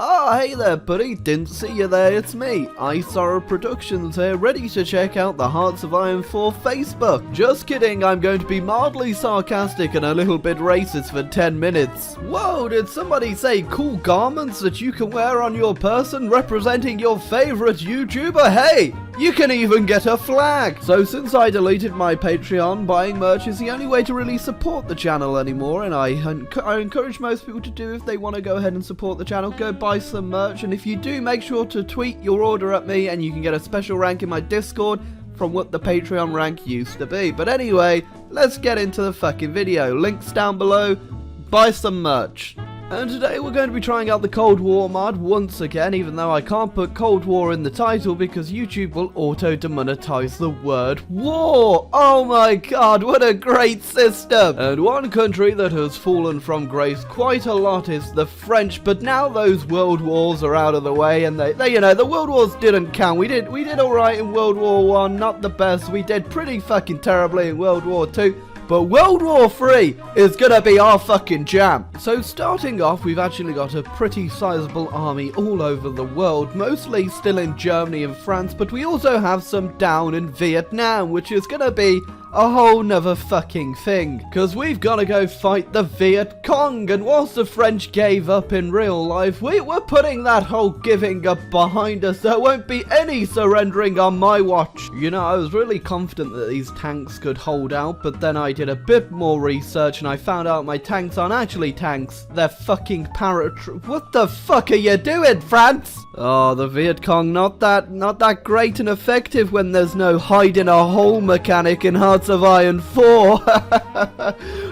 Oh, hey there, buddy. Didn't see you there. It's me, Isara Productions here, ready to check out the Hearts of Iron 4 Facebook. Just kidding, I'm going to be mildly sarcastic and a little bit racist for 10 minutes. Whoa, did somebody say cool garments that you can wear on your person representing your favorite YouTuber? Hey! You can even get a flag! So since I deleted my Patreon, buying merch is the only way to really support the channel anymore, and I encourage most people to do if they want to go ahead and support the channel, go buy some merch, and if you do, make sure to tweet your order at me and you can get a special rank in my Discord from what the Patreon rank used to be. But anyway, let's get into the fucking video. Links down below, buy some merch. And today we're going to be trying out the Cold War mod once again, even though I can't put Cold War in the title because YouTube will auto-demonetize the word war. Oh my god, what a great system! And one country that has fallen from grace quite a lot is the French, but now those world wars are out of the way and they you know, the world wars didn't count. We did alright in World War 1, not the best. We did pretty fucking terribly in World War 2. But World War 3 is gonna be our fucking jam. So starting off, we've actually got a pretty sizable army all over the world, mostly still in Germany and France, but we also have some down in Vietnam, which is gonna be a whole nother fucking thing, cause we've gotta go fight the Viet Cong, and whilst the French gave up in real life, we're putting that whole giving up behind us. There won't be any surrendering on my watch. You know, I was really confident that these tanks could hold out, but then I did a bit more research and I found out my tanks aren't actually tanks, they're fucking paratroopers. What the fuck are you doing, France? Oh, the Viet Cong, not that great and effective when there's no hide in a hole mechanic in Hearts of Iron 4.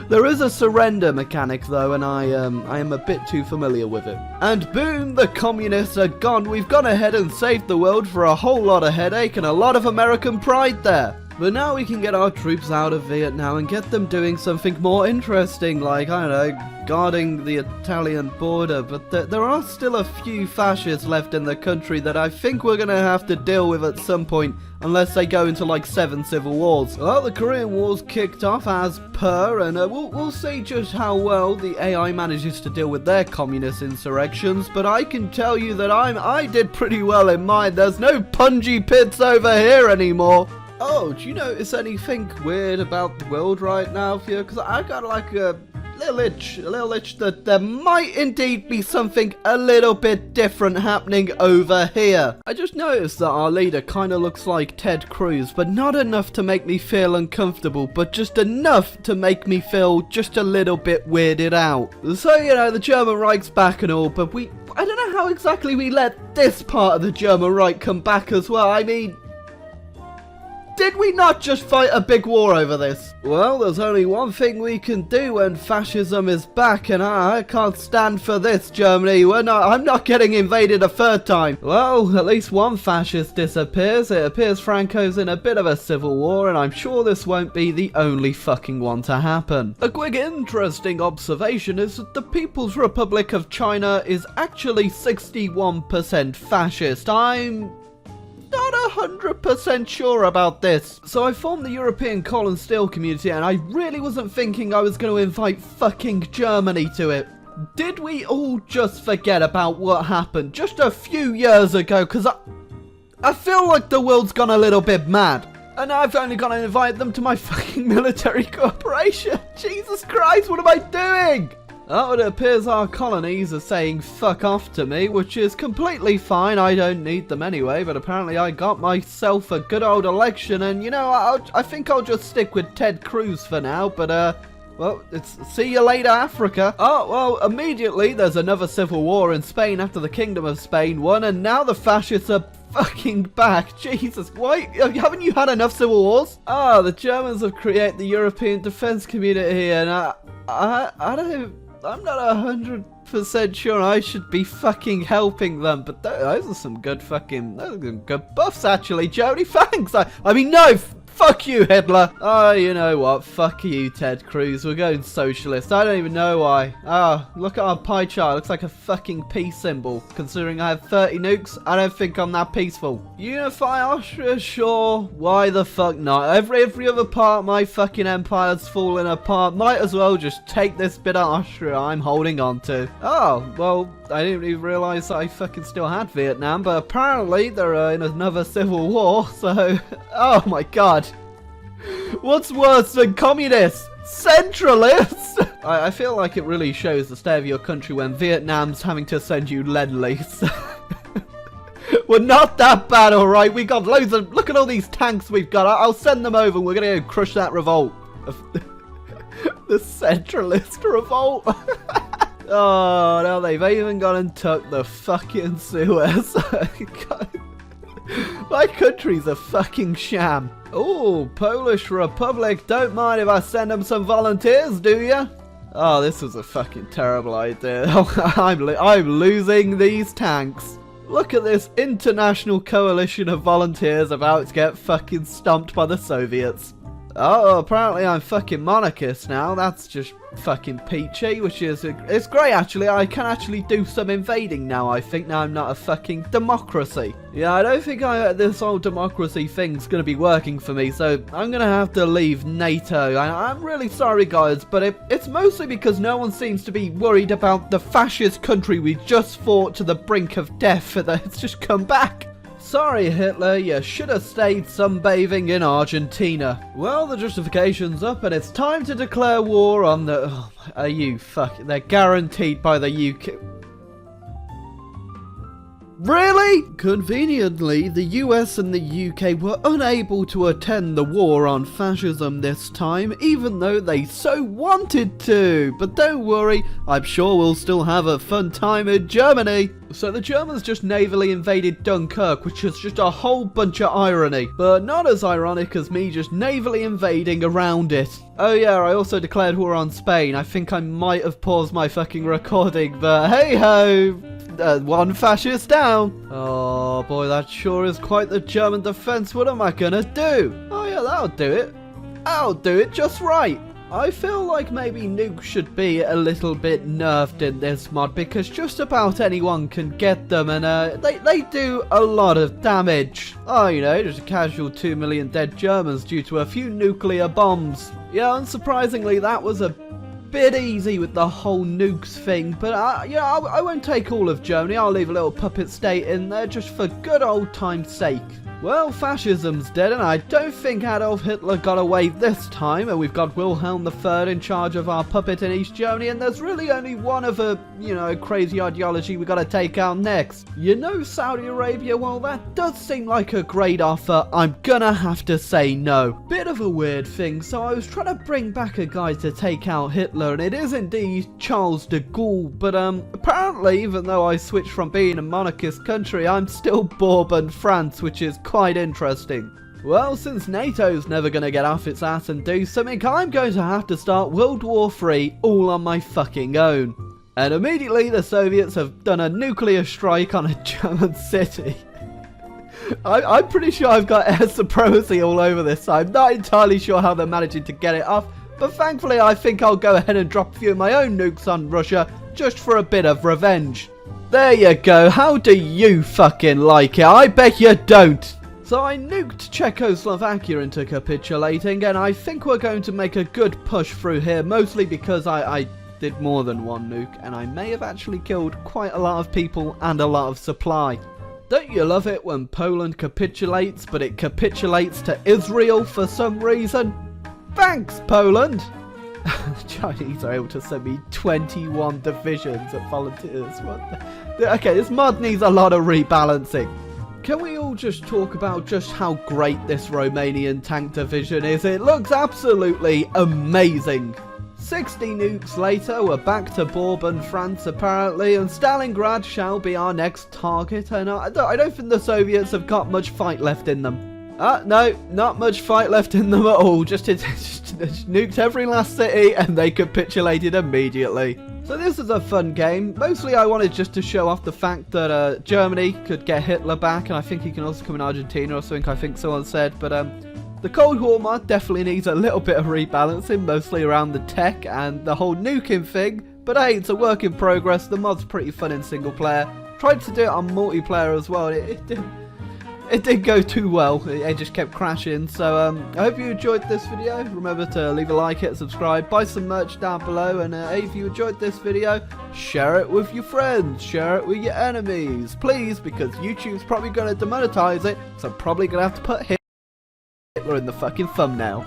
There is a surrender mechanic though, and I am a bit too familiar with it. And boom, the communists are gone. We've gone ahead and saved the world for a whole lot of headache and a lot of American pride there. But now we can get our troops out of Vietnam and get them doing something more interesting, like, I don't know, guarding the Italian border. But there are still a few fascists left in the country that I think we're going to have to deal with at some point, unless they go into like 7 civil wars. Well, the Korean War's kicked off as per, and we'll see just how well the AI manages to deal with their communist insurrections. But I can tell you that I did pretty well in mine. There's no punji pits over here anymore. Oh, do you notice anything weird about the world right now, Theo? Because I got like a little itch that there might indeed be something a little bit different happening over here. I just noticed that our leader kind of looks like Ted Cruz, but not enough to make me feel uncomfortable, but just enough to make me feel just a little bit weirded out. So, you know, the German Reich's back and all, but I don't know how exactly we let this part of the German Reich come back as well. I mean, did we not just fight a big war over this? Well, there's only one thing we can do when fascism is back, and I can't stand for this, Germany. I'm not getting invaded a third time. Well, at least one fascist disappears. It appears Franco's in a bit of a civil war, and I'm sure this won't be the only fucking one to happen. A quick interesting observation is that the People's Republic of China is actually 61% fascist. I'm not 100% sure about this. So I formed the European Coal and Steel community, and I really wasn't thinking I was going to invite fucking Germany to it. Did we all just forget about what happened just a few years ago? Because I feel like the world's gone a little bit mad. And I've only got to invite them to my fucking military cooperation. Jesus Christ, what am I doing? Oh, it appears our colonies are saying fuck off to me, which is completely fine. I don't need them anyway, but apparently I got myself a good old election, and you know, I think I'll just stick with Ted Cruz for now, but well, it's see you later, Africa. Oh, well, immediately there's another civil war in Spain after the Kingdom of Spain won, and now the fascists are fucking back. Jesus, why haven't you had enough civil wars? Oh, the Germans have created the European Defense Community here, and I'm not 100% sure I should be fucking helping them, but those are some good buffs actually, Jody, thanks! I mean, no, Fuck you, Hitler. Oh, you know what? Fuck you, Ted Cruz. We're going socialist. I don't even know why. Ah, look at our pie chart. It looks like a fucking peace symbol. Considering I have 30 nukes, I don't think I'm that peaceful. Unify Austria? Sure. Why the fuck not? Every other part of my fucking empire's falling apart. Might as well just take this bit of Austria I'm holding on to. Oh, well, I didn't even realize I fucking still had Vietnam, but apparently they're in another civil war, so... Oh my god. What's worse than communists? Centralists? I feel like it really shows the state of your country when Vietnam's having to send you Lend-Lease. We're not that bad, alright? We got loads of... Look at all these tanks we've got. I'll send them over and we're gonna go crush that revolt. The centralist revolt. Oh, now they've even gone and took the fucking Suez. My country's a fucking sham. Oh, Polish Republic. Don't mind if I send them some volunteers, do ya? Oh, this was a fucking terrible idea. I'm losing these tanks. Look at this international coalition of volunteers about to get fucking stumped by the Soviets. Oh, apparently I'm fucking monarchist now. That's just fucking peachy, which is... It's great, actually. I can actually do some invading now, I think. Now I'm not a fucking democracy. Yeah, I don't think this whole democracy thing's going to be working for me, so I'm going to have to leave NATO. I'm really sorry, guys, but it's mostly because no one seems to be worried about the fascist country we just fought to the brink of death, and it's just come back. Sorry, Hitler, you should have stayed sunbathing in Argentina. Well, the justification's up and it's time to declare war on the... Oh, are you fucking... They're guaranteed by the UK... Really? Conveniently, the US and the UK were unable to attend the war on fascism this time, even though they so wanted to. But don't worry, I'm sure we'll still have a fun time in Germany. So the Germans just navally invaded Dunkirk, which is just a whole bunch of irony. But not as ironic as me just navally invading around it. Oh yeah, I also declared war on Spain. I think I might have paused my fucking recording, but hey ho! One fascist down. Oh boy, that sure is quite the German defense. What am I gonna do? Oh yeah, that'll do it. I'll do it just right. I feel like maybe nukes should be a little bit nerfed in this mod because just about anyone can get them and they do a lot of damage. Oh, you know, just a casual 2 million dead Germans due to a few nuclear bombs. Yeah, unsurprisingly, that was a bit easy with the whole nukes thing, but I won't take all of Germany. I'll leave a little puppet state in there just for good old time's sake. Well, fascism's dead, and I don't think Adolf Hitler got away this time, and we've got Wilhelm III in charge of our puppet in East Germany, and there's really only one of a, you know, crazy ideology we gotta take out next. You know, Saudi Arabia, well, that does seem like a great offer. I'm gonna have to say no. Bit of a weird thing, so I was trying to bring back a guy to take out Hitler, and it is indeed Charles de Gaulle, but apparently, even though I switched from being a monarchist country, I'm still Bourbon France, which is quite interesting. Well, since NATO's never going to get off its ass and do something, I'm going to have to start World War III all on my fucking own. And immediately the Soviets have done a nuclear strike on a German city. I'm pretty sure I've got air supremacy all over this, so I'm not entirely sure how they're managing to get it off, but thankfully I think I'll go ahead and drop a few of my own nukes on Russia just for a bit of revenge. There you go, how do you fucking like it? I bet you don't! So I nuked Czechoslovakia into capitulating, and I think we're going to make a good push through here, mostly because I did more than one nuke, and I may have actually killed quite a lot of people and a lot of supply. Don't you love it when Poland capitulates, but it capitulates to Israel for some reason? Thanks, Poland! The Chinese are able to send me 21 divisions of volunteers. Okay, this mod needs a lot of rebalancing. Can we all just talk about just how great this Romanian tank division is? It looks absolutely amazing. 60 nukes later, we're back to Bourbon France apparently, and Stalingrad shall be our next target, and I don't think the Soviets have got much fight left in them. No, not much fight left in them at all, just nuked every last city and they capitulated immediately. So this is a fun game. Mostly I wanted just to show off the fact that Germany could get Hitler back, and I think he can also come in Argentina or something, I think someone said, but The Cold War mod definitely needs a little bit of rebalancing, mostly around the tech and the whole nuking thing, but hey, it's a work in progress. The mod's pretty fun in single player. Tried to do it on multiplayer as well, it didn't go too well. It just kept crashing. So I hope you enjoyed this video. Remember to leave a like, hit subscribe, buy some merch down below, and if you enjoyed this video, share it with your friends, share it with your enemies, please, because YouTube's probably going to demonetize it, so I'm probably going to have to put Hitler in the fucking thumbnail.